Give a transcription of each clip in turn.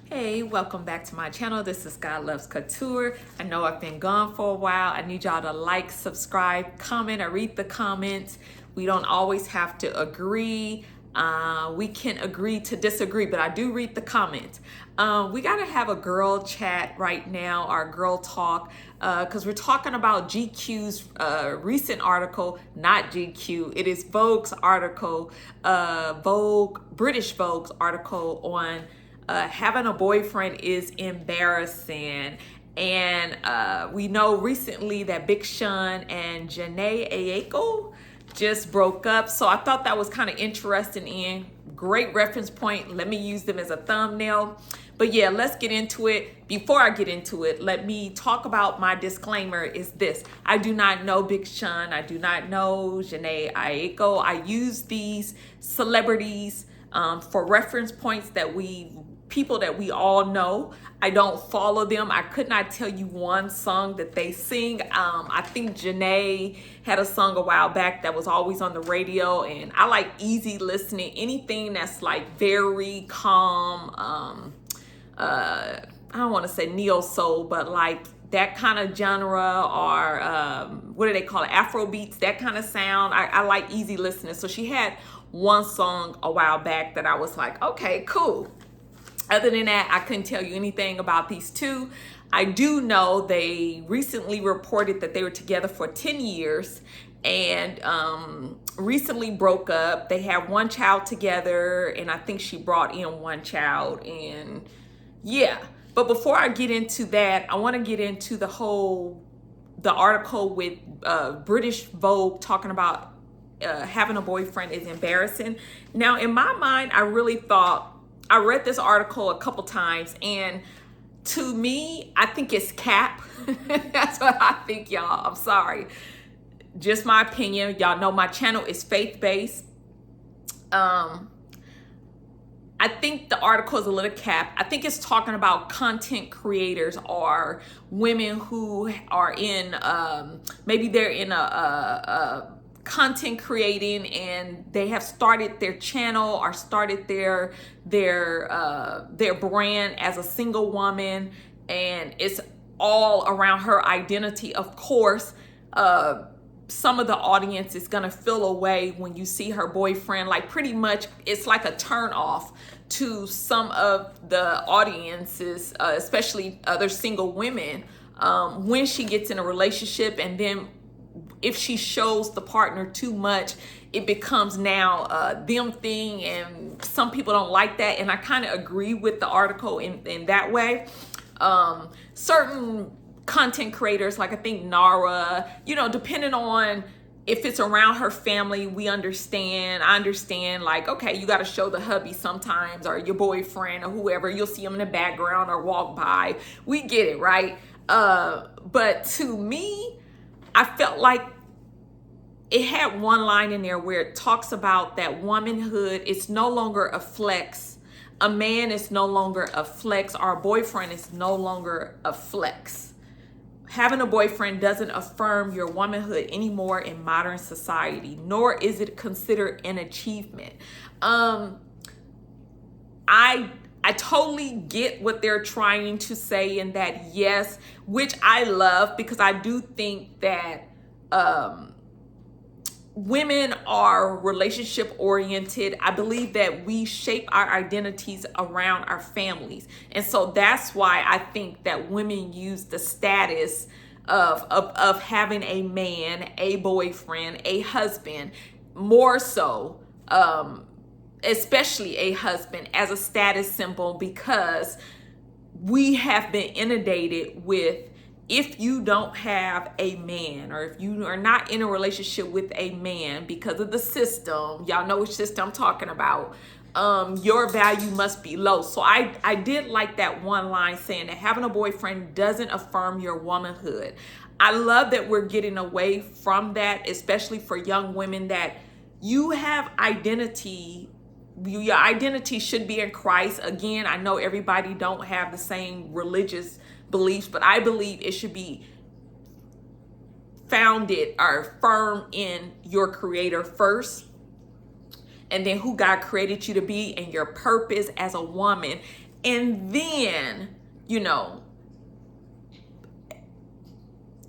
Hey, welcome back to my channel. This is God Loves Couture. I know I've been gone for a while. I need y'all to like, subscribe, comment. I read the comments. We don't always have to agree. We can agree to disagree, but I do read the comments. We got to have a girl chat right now, our girl talk, because we're talking about GQ's recent article, not GQ. It is Vogue's article, British Vogue's article on having a boyfriend is embarrassing. And we know recently that Big Sean and Janae Aiko just broke up. So I thought that was kind of interesting. Great reference point. Let me use them as a thumbnail. But yeah, let's get into it. Before I get into it, let me talk about my disclaimer is this. I do not know Big Sean. I do not know Janae Aiko. I use these celebrities for reference points people that we all know. I don't follow them. I could not tell you one song that they sing. I think Janae had a song a while back that was always on the radio, and I like easy listening. Anything that's like very calm. I don't want to say neo soul, but like that kind of genre, or what do they call it? Afro beats, that kind of sound. I like easy listening. So she had one song a while back that I was like, okay, cool. Other than that, I couldn't tell you anything about these two. I do know they recently reported that they were together for 10 years and recently broke up. They have one child together, and I think she brought in one child. And yeah, but before I get into that, I want to get into the article with British Vogue talking about having a boyfriend is embarrassing. Now, in my mind, I really thought, I read this article a couple times, and to me, I think it's cap. That's what I think, y'all. I'm sorry. Just my opinion. Y'all know my channel is faith-based. I think the article is a little cap. I think it's talking about content creators or women who are in, maybe they're in a content creating, and they have started their channel or started their brand as a single woman, and it's all around her identity. Of course, some of the audience is gonna feel away when you see her boyfriend. Like, pretty much it's like a turn off to some of the audiences, especially other single women, when she gets in a relationship, and then if she shows the partner too much, it becomes now them thing, and some people don't like that. And I kind of agree with the article in that way. Certain content creators, like I think Nara, depending on if it's around her family, I understand, like, okay, you got to show the hubby sometimes, or your boyfriend, or whoever. You'll see them in the background or walk by. We get it, right? But to me, I felt like it had one line in there where it talks about that womanhood is no longer a flex. A man is no longer a flex. Our boyfriend is no longer a flex. Having a boyfriend doesn't affirm your womanhood anymore in modern society, nor is it considered an achievement. I totally get what they're trying to say in that, yes, which I love, because I do think that women are relationship oriented. I believe that we shape our identities around our families. And so that's why I think that women use the status of having a man, a boyfriend, a husband, more so, especially a husband, as a status symbol, because we have been inundated with, if you don't have a man, or if you are not in a relationship with a man because of the system, y'all know which system I'm talking about, your value must be low. So I did like that one line saying that having a boyfriend doesn't affirm your womanhood. I love that we're getting away from that, especially for young women, that you have identity. Your identity should be in Christ. Again, I know everybody don't have the same religious beliefs, but I believe it should be founded or firm in your Creator first, and then who God created you to be, and your purpose as a woman. And then, you know,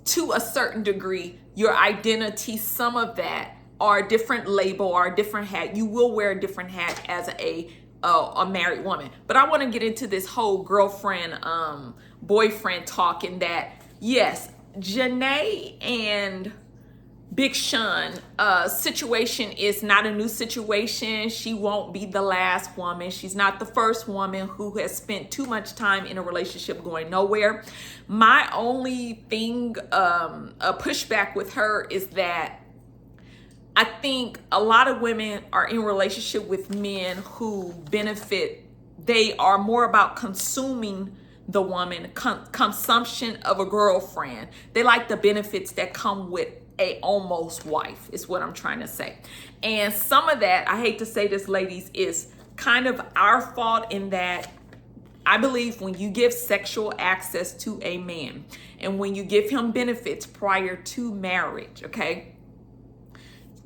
to a certain degree, your identity, some of that are a different label or a different hat. You will wear a different hat as a married woman. But I want to get into this whole girlfriend, boyfriend talk, in that, yes, Janae and Big Sean situation is not a new situation. She won't be the last woman. She's not the first woman who has spent too much time in a relationship going nowhere. My only thing, a pushback with her, is that I think a lot of women are in relationship with men who benefit. They are more about consuming the woman, consumption of a girlfriend. They like the benefits that come with a almost wife, is what I'm trying to say. And some of that, I hate to say this, ladies, is kind of our fault, in that I believe when you give sexual access to a man and when you give him benefits prior to marriage, okay,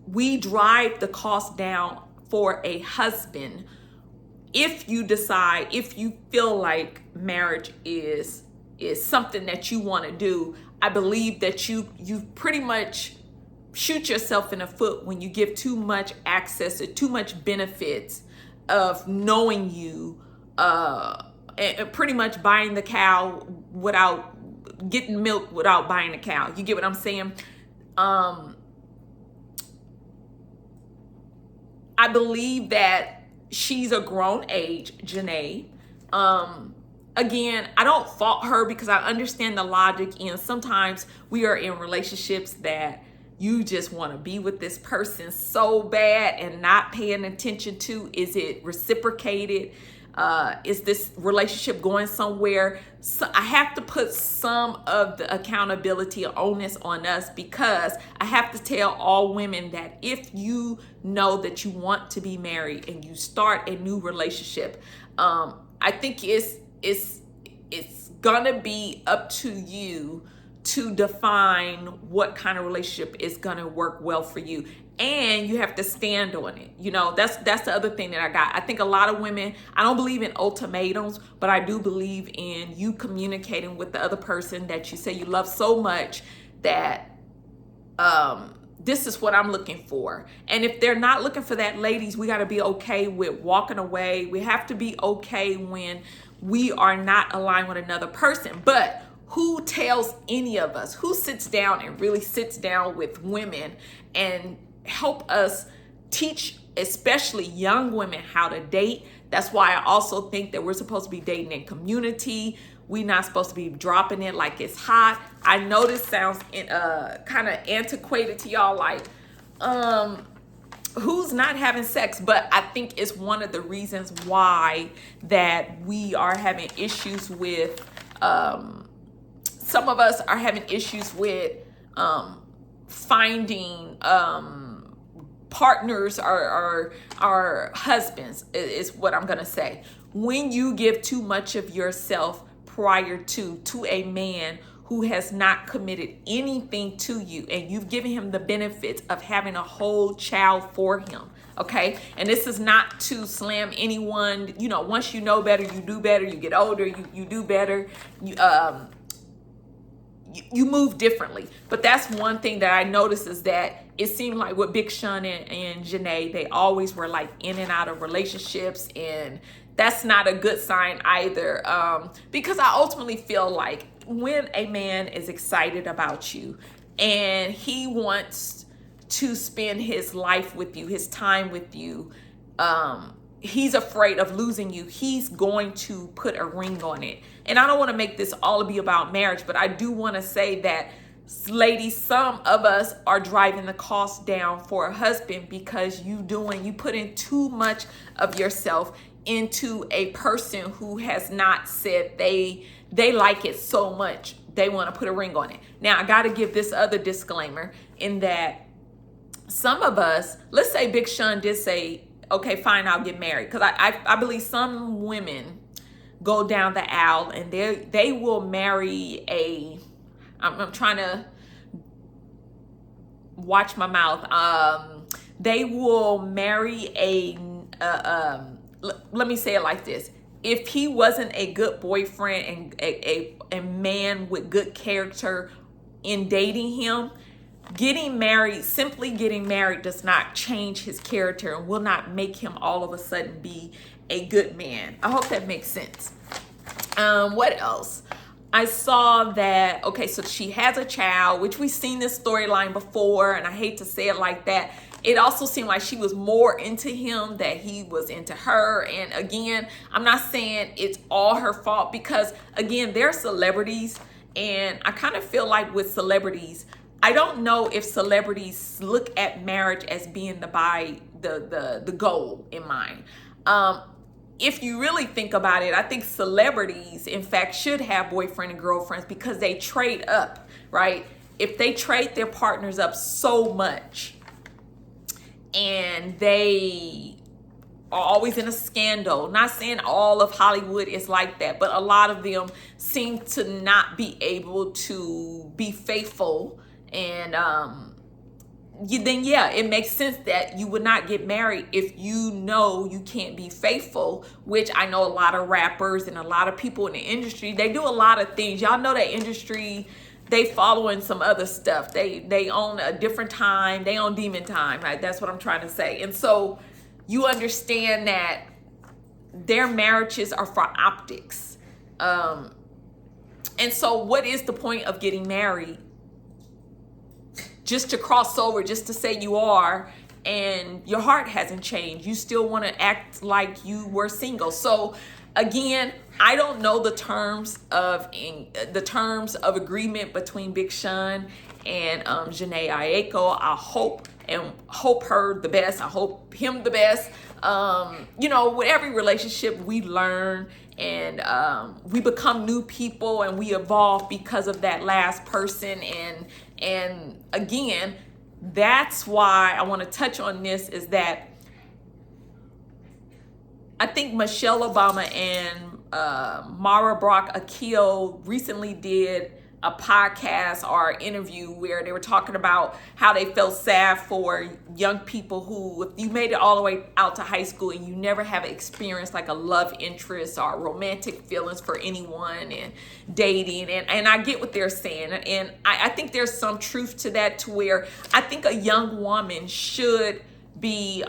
we drive the cost down for a husband. If you decide, if you feel like marriage is something that you want to do, I believe that you pretty much shoot yourself in the foot when you give too much access or too much benefits of knowing you, and pretty much buying the cow without getting milk, without buying the cow. You get what I'm saying? I believe that she's a grown age, Janae. Again, I don't fault her because I understand the logic, and sometimes we are in relationships that you just want to be with this person so bad and not paying attention to, is it reciprocated? Is this relationship going somewhere? So I have to put some of the accountability or onus on us, because I have to tell all women that if you know that you want to be married and you start a new relationship, I think it's gonna be up to you to define what kind of relationship is gonna work well for you, and you have to stand on it. You know, that's the other thing that I got. I think a lot of women, I don't believe in ultimatums, but I do believe in you communicating with the other person that you say you love so much that this is what I'm looking for. And if they're not looking for that, ladies, we got to be okay with walking away. We have to be okay when we are not aligned with another person. But who tells any of us, who sits down and really sits down with women and help us teach, especially young women, how to date? That's why I also think that we're supposed to be dating in community. We're not supposed to be dropping it like it's hot. I know this sounds kind of antiquated to y'all, like, who's not having sex? But I think it's one of the reasons why that we are having issues with, some of us are having issues with finding partners or husbands, is what I'm gonna say. When you give too much of yourself prior to a man who has not committed anything to you, and you've given him the benefits of having a whole child for him, okay? And this is not to slam anyone. You know, once you know better, you do better. You get older, you do better. You move differently. But that's one thing that I noticed, is that it seemed like with Big Sean and Janae, they always were like in and out of relationships, and that's not a good sign either, because I ultimately feel like when a man is excited about you and he wants to spend his life with you, his time with you, he's afraid of losing you, he's going to put a ring on it. And I don't want to make this all be about marriage, but I do want to say that, ladies, some of us are driving the cost down for a husband because you put in too much of yourself into a person who has not said they like it so much they want to put a ring on it. Now, I got to give this other disclaimer, in that some of us, let's say Big Sean did say, okay, fine, I'll get married. Because I believe some women go down the aisle and they will marry I'm trying to watch my mouth. They will marry let me say it like this. if he wasn't a good boyfriend and a man with good character in dating him, simply getting married does not change his character and will not make him all of a sudden be a good man. I hope that makes sense. What else? I saw that, okay, so she has a child, which we've seen this storyline before, and I hate to say it like that. It also seemed like she was more into him than he was into her. And again, I'm not saying it's all her fault, because again, they're celebrities, and I kind of feel like with celebrities, I don't know if celebrities look at marriage as being the goal in mind. If you really think about it, I think celebrities, in fact, should have boyfriend and girlfriends because they trade up, right? If they trade their partners up so much and they are always in a scandal, not saying all of Hollywood is like that, but a lot of them seem to not be able to be faithful. And then yeah, it makes sense that you would not get married if you know you can't be faithful, which I know a lot of rappers and a lot of people in the industry, they do a lot of things. Y'all know that industry, they following some other stuff. They own a different time. They own demon time, right? That's what I'm trying to say. And so you understand that their marriages are for optics. And so what is the point of getting married? Just to cross over, just to say you are, and your heart hasn't changed. You still want to act like you were single. So again, I don't know the terms of agreement between Big Sean and Jhené Aiko. I hope her the best. I hope him the best. You know, with every relationship we learn and we become new people and we evolve because of that last person. And again, that's why I want to touch on this, is that I think Michelle Obama and Mara Brock Akil recently did a podcast or interview where they were talking about how they felt sad for young people who, if you made it all the way out to high school and you never have experienced like a love interest or romantic feelings for anyone and dating, and I get what they're saying, and I think there's some truth to that, to where I think a young woman should be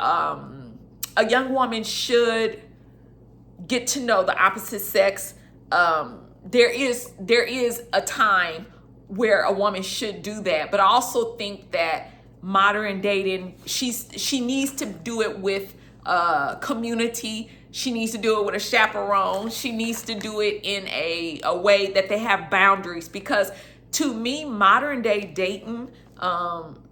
get to know the opposite sex. There is a time where a woman should do that, but I also think that modern dating, she needs to do it with community. She needs to do it with a chaperone. She needs to do it in a way that they have boundaries, because to me, modern day dating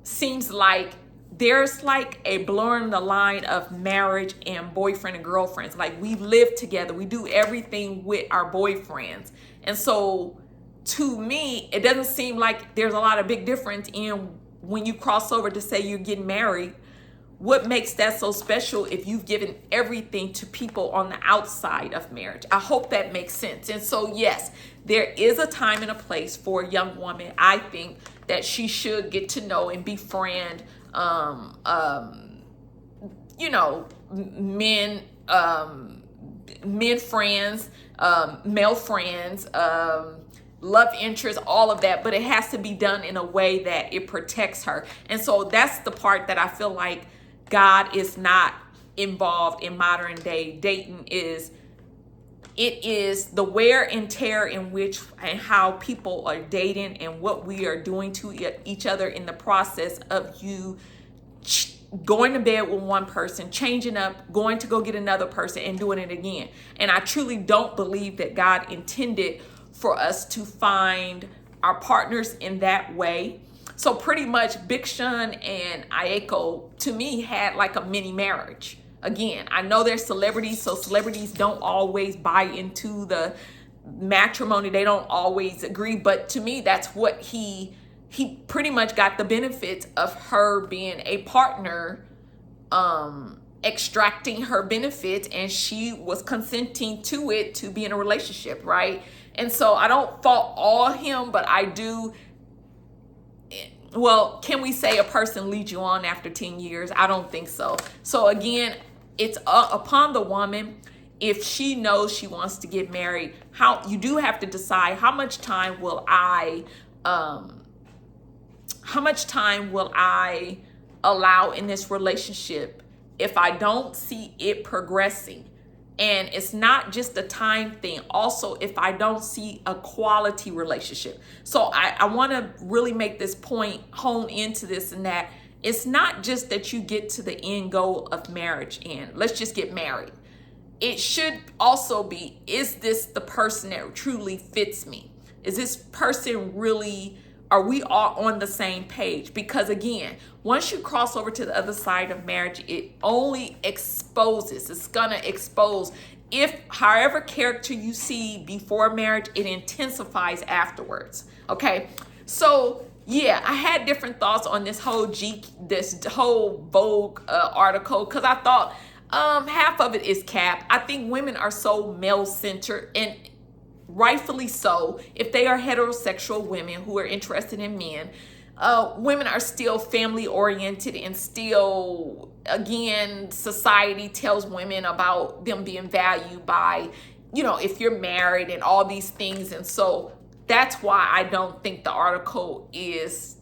seems like there's like a blurring the line of marriage and boyfriend and girlfriends. Like, we live together, we do everything with our boyfriends. And so to me, it doesn't seem like there's a lot of big difference in when you cross over to say you're getting married. What makes that so special if you've given everything to people on the outside of marriage? I hope that makes sense. And so yes, there is a time and a place for a young woman. I think that she should get to know and befriend you know, men friends, male friends, love interest, all of that, but it has to be done in a way that it protects her. And so that's the part that I feel like God is not involved in modern day dating. It is the wear and tear in which and how people are dating and what we are doing to each other in the process of you going to bed with one person, changing up, going to go get another person and doing it again. And I truly don't believe that God intended for us to find our partners in that way. So pretty much Big Sean and Aiko, to me, had like a mini marriage. Again, I know they're celebrities, so celebrities don't always buy into the matrimony. They don't always agree. But to me, that's what he pretty much got the benefits of her being a partner, extracting her benefits, and she was consenting to it, to be in a relationship, right? And so I don't fault all him, but I do. Well, can we say a person leads you on after 10 years? I don't think so. So again, it's upon the woman. if she knows she wants to get married, you do have to decide how much time will I allow in this relationship if I don't see it progressing. And it's not just a time thing. Also, if I don't see a quality relationship. So I want to really make this point, hone into this, and that it's not just that you get to the end goal of marriage and let's just get married. It should also be, is this the person that truly fits me? Is this person really, are we all on the same page? Because again, once you cross over to the other side of marriage, it only exposes, it's gonna expose. If however character you see before marriage, it intensifies afterwards, okay? So yeah, I had different thoughts on this whole Vogue article, because I thought half of it is cap. I think women are so male-centered, and rightfully so. If they are heterosexual women who are interested in men, women are still family oriented, and still, again, society tells women about them being valued by, you know, if you're married and all these things. And so that's why I don't think the article is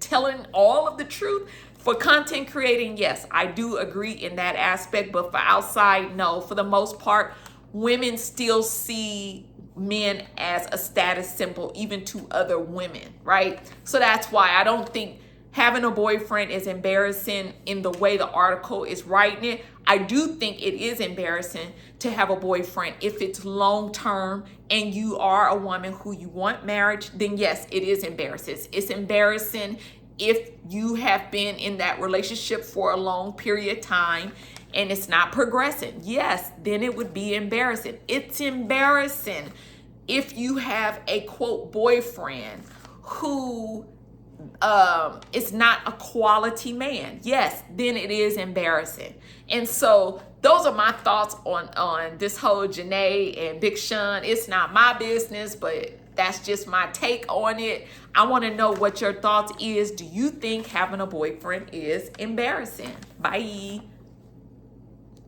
telling all of the truth. For content creating, yes, I do agree in that aspect, but for outside, no. For the most part, women still see men as a status symbol, even to other women, right? So that's why I don't think having a boyfriend is embarrassing in the way the article is writing it. I do think it is embarrassing to have a boyfriend if it's long-term and you are a woman who you want marriage. Then yes, it is embarrassing. It's embarrassing if you have been in that relationship for a long period of time and it's not progressing. Yes, then it would be embarrassing. It's embarrassing if you have a quote boyfriend who is not a quality man. Yes, then it is embarrassing. And so those are my thoughts on this whole Janae and Big Sean. It's not my business, but that's just my take on it. I want to know what your thoughts is. Do you think having a boyfriend is embarrassing? Bye.